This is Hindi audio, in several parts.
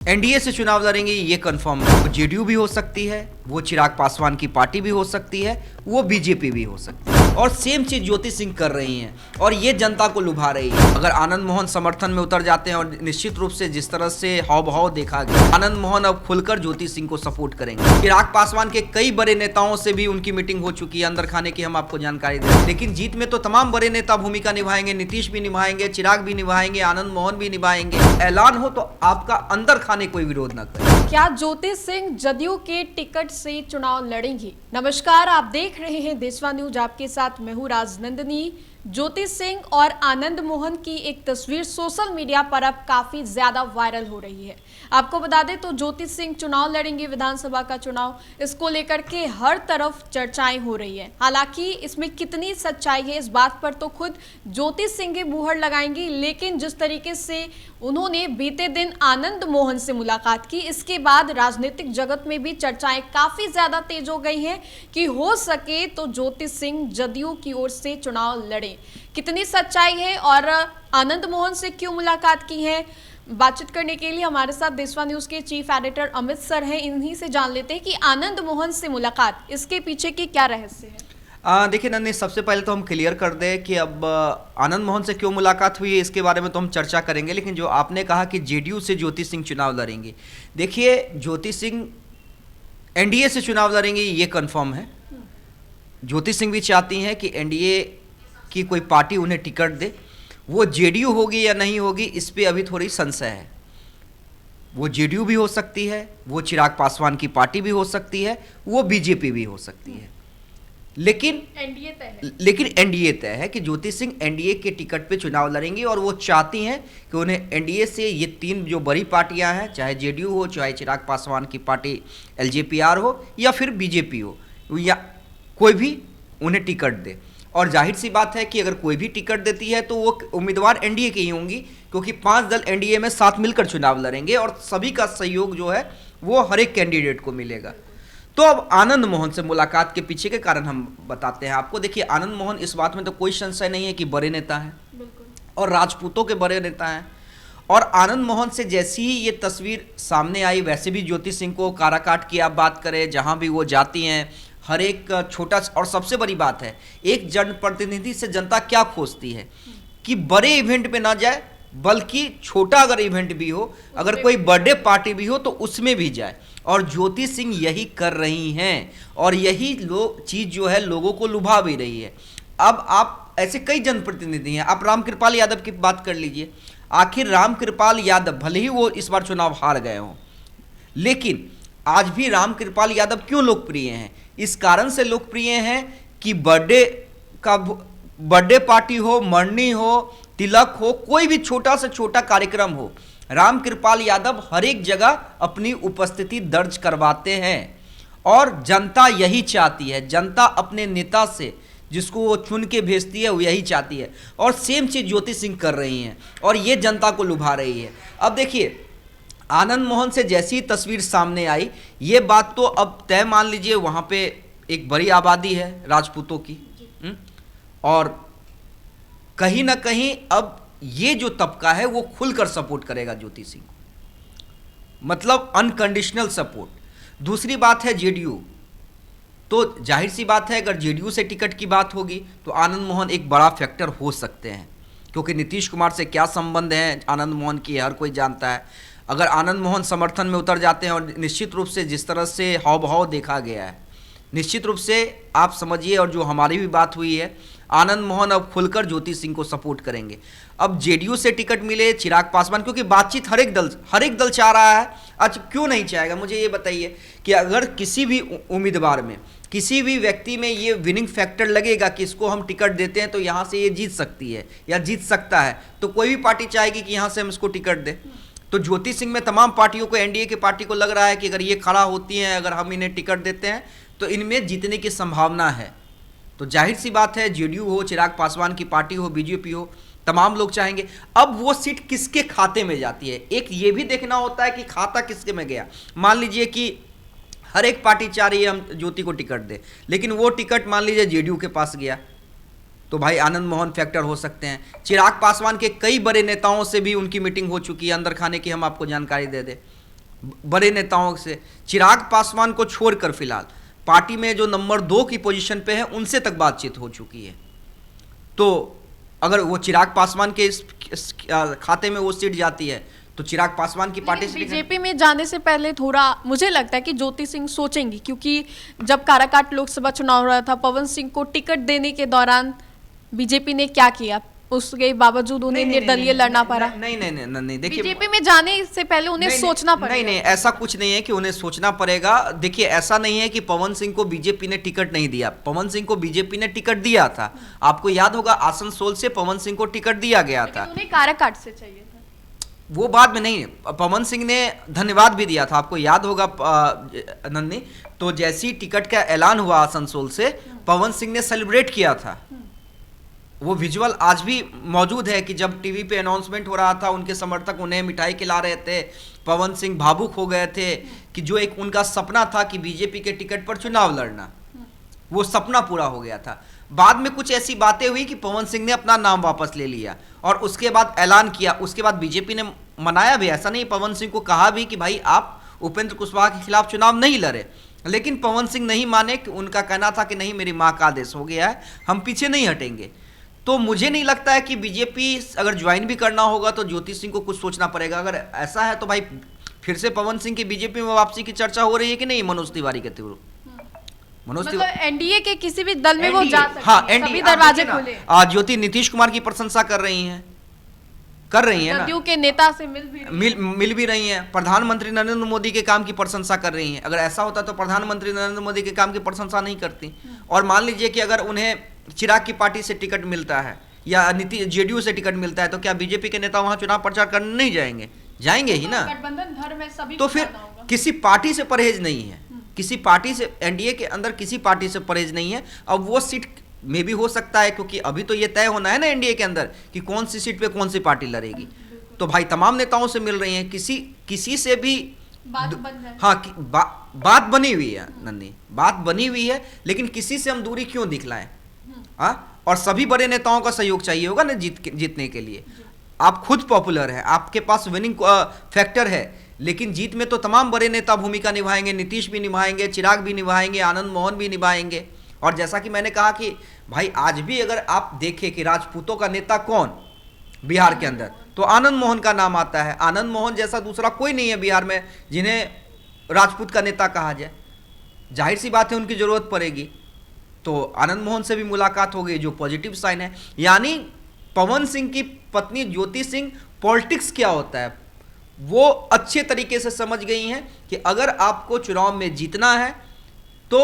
एनडीए से चुनाव लड़ेंगे ये कंफर्म है। वो जेडीयू भी हो सकती है, वो चिराग पासवान की पार्टी भी हो सकती है, वो बीजेपी भी हो सकती है। और सेम चीज ज्योति सिंह कर रही हैं और ये जनता को लुभा रही है। अगर आनंद मोहन समर्थन में उतर जाते हैं और निश्चित रूप से जिस तरह से हाव भाव देखा गया, आनंद मोहन अब खुलकर ज्योति सिंह को सपोर्ट करेंगे। चिराग पासवान के कई बड़े नेताओं से भी उनकी मीटिंग हो चुकी है अंदर खाने की, हम आपको जानकारी दें। लेकिन जीत में तो तमाम बड़े नेता भूमिका निभाएंगे, नीतीश भी निभाएंगे, चिराग भी निभाएंगे, आनंद मोहन भी निभाएंगे। ऐलान हो तो आपका अंदर खाने कोई विरोध न करे। क्या ज्योति सिंह जदयू के टिकट से चुनाव लड़ेंगी? नमस्कार, आप देख रहे हैं देशवा न्यूज, आपके साथ मैं हूं राजनंदिनी। ज्योति सिंह और आनंद मोहन की एक तस्वीर सोशल मीडिया पर अब काफी ज्यादा वायरल हो रही है। आपको बता दें तो ज्योति सिंह चुनाव लड़ेंगे, विधानसभा का चुनाव, इसको लेकर के हर तरफ चर्चाएं हो रही है। हालांकि इसमें कितनी सच्चाई है इस बात पर तो खुद ज्योति सिंह ही मुहर लगाएंगी, लेकिन जिस तरीके से उन्होंने बीते दिन आनंद मोहन से मुलाकात की, इसके बाद राजनीतिक जगत में भी चर्चाएं काफी ज्यादा तेज हो गई हैं कि हो सके तो ज्योति सिंह जदयू की ओर से चुनाव लड़े। कितनी सच्चाई है और आनंद मोहन से क्यों मुलाकात की है, बातचीत करने के लिए हमारे साथ देशवा न्यूज के चीफ एडिटर अमित सर हैं। इन्हीं से जान लेते हैं कि आनंद मोहन से मुलाकात, इसके पीछे की क्या रहस्य है। देखिए नंदी, सबसे पहले तो हम क्लियर कर दें कि अब आनंद मोहन से क्यों मुलाकात हुई है इसके बारे में तो हम चर्चा करेंगे। लेकिन जो आपने कहा कि जेडीयू से ज्योति सिंह चुनाव लड़ेंगे, देखिए ज्योति सिंह एनडीए से चुनाव लड़ेंगे ये कंफर्म है। ज्योति सिंह भी चाहती हैं कि एनडीए की कोई पार्टी उन्हें टिकट दे। वो जेडीयू होगी या नहीं होगी इस पे अभी थोड़ी संशय है। वो जेडीयू भी हो सकती है, वो चिराग पासवान की पार्टी भी हो सकती है, वो बीजेपी भी हो सकती है। लेकिन एनडीए तय है कि ज्योति सिंह एनडीए के टिकट पे चुनाव लड़ेंगी और वो चाहती हैं कि उन्हें एनडीए से ये तीन जो बड़ी पार्टियां हैं, चाहे जेडीयू हो, चाहे चिराग पासवान की पार्टी एलजेपीआर हो या फिर बीजेपी हो, या कोई भी उन्हें टिकट दे। और जाहिर सी बात है कि अगर कोई भी टिकट देती है तो वो उम्मीदवार एनडीए की ही होंगी, क्योंकि 5 दल एनडीए में साथ मिलकर चुनाव लड़ेंगे और सभी का सहयोग जो है वो हर एक कैंडिडेट को मिलेगा। तो अब आनंद मोहन से मुलाकात के पीछे के कारण हम बताते हैं आपको। देखिए आनंद मोहन, इस बात में तो कोई संशय नहीं है कि बड़े नेता हैं और राजपूतों के बड़े नेता हैं। और आनंद मोहन से जैसी ही ये तस्वीर सामने आई, वैसे भी ज्योति सिंह को काराकाट की आप बात करें, जहां भी वो जाती हैं हर एक छोटा, और सबसे बड़ी बात है एक जनप्रतिनिधि से जनता क्या खोजती है कि बड़े इवेंट पे ना जाए, बल्कि छोटा अगर इवेंट भी हो, अगर कोई बर्थडे पार्टी भी हो तो उसमें भी जाए। और ज्योति सिंह यही कर रही हैं और यही चीज जो है लोगों को लुभा भी रही है। अब आप ऐसे कई जनप्रतिनिधि हैं, आप रामकृपाल यादव की बात कर लीजिए। आखिर रामकृपाल यादव भले ही वो इस बार चुनाव हार गए हों, लेकिन आज भी रामकृपाल यादव क्यों लोकप्रिय हैं? इस कारण से लोकप्रिय हैं कि बर्थडे पार्टी हो, मरनी हो, तिलक हो, कोई भी छोटा से छोटा कार्यक्रम हो, रामकृपाल यादव हर एक जगह अपनी उपस्थिति दर्ज करवाते हैं। और जनता यही चाहती है, जनता अपने नेता से जिसको वो चुन के भेजती है वो यही चाहती है। और सेम चीज ज्योति सिंह कर रही हैं और ये जनता को लुभा रही है। अब देखिए आनंद मोहन से जैसी ही तस्वीर सामने आई, ये बात तो अब तय मान लीजिए वहाँ पे एक बड़ी आबादी है राजपूतों की, और कहीं ना कहीं अब ये जो तबका है वो खुलकर सपोर्ट करेगा ज्योति सिंह को, मतलब अनकंडीशनल सपोर्ट। दूसरी बात है जेडीयू, तो जाहिर सी बात है अगर जेडीयू से टिकट की बात होगी तो आनंद मोहन एक बड़ा फैक्टर हो सकते हैं, क्योंकि नीतीश कुमार से क्या संबंध है आनंद मोहन की हर कोई जानता है। अगर आनंद मोहन समर्थन में उतर जाते हैं और निश्चित रूप से जिस तरह से हाव भाव देखा गया है, निश्चित रूप से आप समझिए, और जो हमारी भी बात हुई है, आनंद मोहन अब खुलकर ज्योति सिंह को सपोर्ट करेंगे। अब जेडीयू से टिकट मिले चिराग पासवान, क्योंकि बातचीत हर एक दल चाह रहा है। अच्छा क्यों नहीं चाहेगा, मुझे ये बताइए कि अगर किसी भी उम्मीदवार में, किसी भी व्यक्ति में ये विनिंग फैक्टर लगेगा कि इसको हम टिकट देते हैं तो यहाँ से ये जीत सकती है या जीत सकता है, तो कोई भी पार्टी चाहेगी कि यहाँ से हम इसको टिकट दें। तो ज्योति सिंह में तमाम पार्टियों को, एनडीए की पार्टी को लग रहा है कि अगर ये खड़ा होती हैं, अगर हम इन्हें टिकट देते हैं तो इनमें जीतने की संभावना है। तो जाहिर सी बात है जेडीयू हो, चिराग पासवान की पार्टी हो, बीजेपी हो, तमाम लोग चाहेंगे। अब वो सीट किसके खाते में जाती है, एक ये भी देखना होता है कि खाता किसके में गया। मान लीजिए कि हर एक पार्टी चाह रही है हम ज्योति को टिकट दे, लेकिन वो टिकट मान लीजिए जेडीयू के पास गया, तो भाई आनंद मोहन फैक्टर हो सकते हैं। चिराग पासवान के कई बड़े नेताओं से भी उनकी मीटिंग हो चुकी है अंदर खाने की, हम आपको जानकारी दे दें। बड़े नेताओं से, चिराग पासवान को छोड़कर फिलहाल पार्टी में जो नंबर 2 की पोजीशन पे है उनसे तक बातचीत हो चुकी है। तो अगर वो चिराग पासवान के इस खाते में वो सीट जाती है तो चिराग पासवान की पार्टी से बीजेपी में जाने से पहले थोड़ा मुझे लगता है कि ज्योति सिंह सोचेंगी, क्योंकि जब काराकाट लोकसभा चुनाव हो रहा था, पवन सिंह को टिकट देने के दौरान बीजेपी ने क्या किया, उसके बावजूद उन्हें निर्दलीय लड़ना पड़ा। नहीं, देखिए बीजेपी में जाने से पहले उन्हें सोचना पड़ेगा। नहीं, ऐसा कुछ नहीं है कि उन्हें सोचना पड़ेगा। देखिए, ऐसा नहीं है कि पवन सिंह को बीजेपी ने टिकट नहीं दिया, पवन सिंह को बीजेपी ने टिकट दिया था। आपको याद होगा आसनसोल से पवन सिंह को टिकट दिया गया था, उन्हें काराकाट से चाहिए था। वो बाद में नहीं, पवन सिंह ने धन्यवाद भी दिया था, आपको याद होगा नन्नी। तो जैसे ही टिकट का ऐलान हुआ आसनसोल से, पवन सिंह ने सेलिब्रेट किया था। वो विजुअल आज भी मौजूद है कि जब टीवी पे अनाउंसमेंट हो रहा था, उनके समर्थक उन्हें मिठाई खिला रहे थे, पवन सिंह भावुक हो गए थे कि जो एक उनका सपना था कि बीजेपी के टिकट पर चुनाव लड़ना, वो सपना पूरा हो गया था। बाद में कुछ ऐसी बातें हुई कि पवन सिंह ने अपना नाम वापस ले लिया और उसके बाद ऐलान किया। उसके बाद बीजेपी ने मनाया भी, ऐसा नहीं, पवन सिंह को कहा भी कि भाई आप उपेंद्र कुशवाहा के खिलाफ चुनाव नहीं लड़े, लेकिन पवन सिंह नहीं माने। कि उनका कहना था कि नहीं, मेरी माँ का आदेश हो गया है, हम पीछे नहीं हटेंगे। तो मुझे नहीं लगता है कि बीजेपी अगर ज्वाइन भी करना होगा तो ज्योति सिंह को कुछ सोचना पड़ेगा। अगर ऐसा है तो भाई फिर से पवन सिंह की बीजेपी में वापसी की चर्चा हो रही है कि नहीं मनोज तिवारी के थ्रू? मनोज तिवारी एनडीए के किसी भी दल में वो जा सकते हैं। हाँ, सभी दरवाजे खुले। ज्योति नीतीश कुमार की प्रशंसा कर रही हैं ना, जदयू के नेता से मिल भी रही हैं। प्रधानमंत्री नरेंद्र मोदी के काम की प्रशंसा कर रही हैं। अगर ऐसा होता तो प्रधानमंत्री नरेंद्र मोदी के काम की प्रशंसा नहीं करती। और मान लीजिए कि अगर उन्हें चिराग की पार्टी से टिकट मिलता है या जेडीयू से टिकट मिलता है तो क्या बीजेपी के नेता वहां चुनाव प्रचार करने नहीं जाएंगे? जाएंगे ही ना। गठबंधन घर में सभी तो फिर किसी पार्टी से परहेज नहीं है, किसी पार्टी से, एनडीए के अंदर किसी पार्टी से परहेज नहीं है। अब वो सीट में भी हो सकता है, क्योंकि अभी तो ये तय होना है ना एनडीए के अंदर कि कौन सी सीट पे कौन सी पार्टी लड़ेगी। तो भाई तमाम नेताओं से मिल रही हैं, किसी से भी बात बन जाए। हाँ, बात बनी हुई है नन्नी, बात बनी हुई है, लेकिन किसी से हम दूरी क्यों दिखलाएं? हाँ, और सभी बड़े नेताओं का सहयोग चाहिए होगा ना जीतने के लिए। आप खुद पॉपुलर है, आपके पास विनिंग फैक्टर है, लेकिन जीत में तो तमाम बड़े नेता भूमिका निभाएंगे। नीतीश भी निभाएंगे, चिराग भी निभाएंगे, आनंद मोहन भी निभाएंगे। और जैसा कि मैंने कहा कि भाई आज भी अगर आप देखें कि राजपूतों का नेता कौन बिहार के अंदर, तो आनंद मोहन का नाम आता है। आनंद मोहन जैसा दूसरा कोई नहीं है बिहार में जिन्हें राजपूत का नेता कहा जाए। जाहिर सी बात है उनकी जरूरत पड़ेगी, तो आनंद मोहन से भी मुलाकात हो गई, जो पॉजिटिव साइन है। यानी पवन सिंह की पत्नी ज्योति सिंह पॉलिटिक्स क्या होता है वो अच्छे तरीके से समझ गई हैं कि अगर आपको चुनाव में जीतना है तो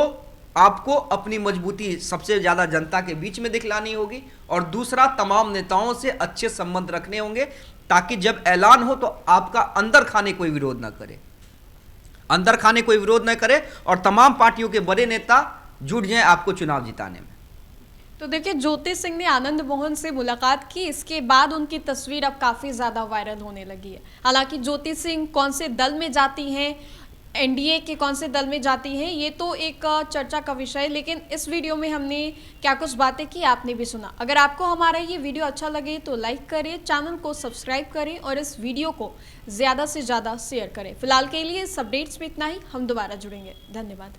आपको अपनी मजबूती सबसे ज़्यादा जनता के बीच में दिखलानी होगी, और दूसरा तमाम नेताओं से अच्छे संबंध रखने होंगे, ताकि जब ऐलान हो तो आपका अंदर खाने कोई विरोध ना करे, और तमाम पार्टियों के बड़े नेता जुट जाएं आपको चुनाव जिताने में। तो देखिए, ज्योति सिंह ने आनंद मोहन से मुलाकात की, इसके बाद उनकी तस्वीर अब काफ़ी ज़्यादा वायरल होने लगी है। हालांकि ज्योति सिंह कौन से दल में जाती हैं, एनडीए के कौन से दल में जाती हैं, ये तो एक चर्चा का विषय है, लेकिन इस वीडियो में हमने क्या कुछ बातें की आपने भी सुना। अगर आपको हमारा ये वीडियो अच्छा लगे तो लाइक करें, चैनल को सब्सक्राइब करें और इस वीडियो को ज़्यादा से ज़्यादा शेयर करें। फिलहाल के लिए इस अपडेट्स में इतना ही, हम दोबारा जुड़ेंगे। धन्यवाद।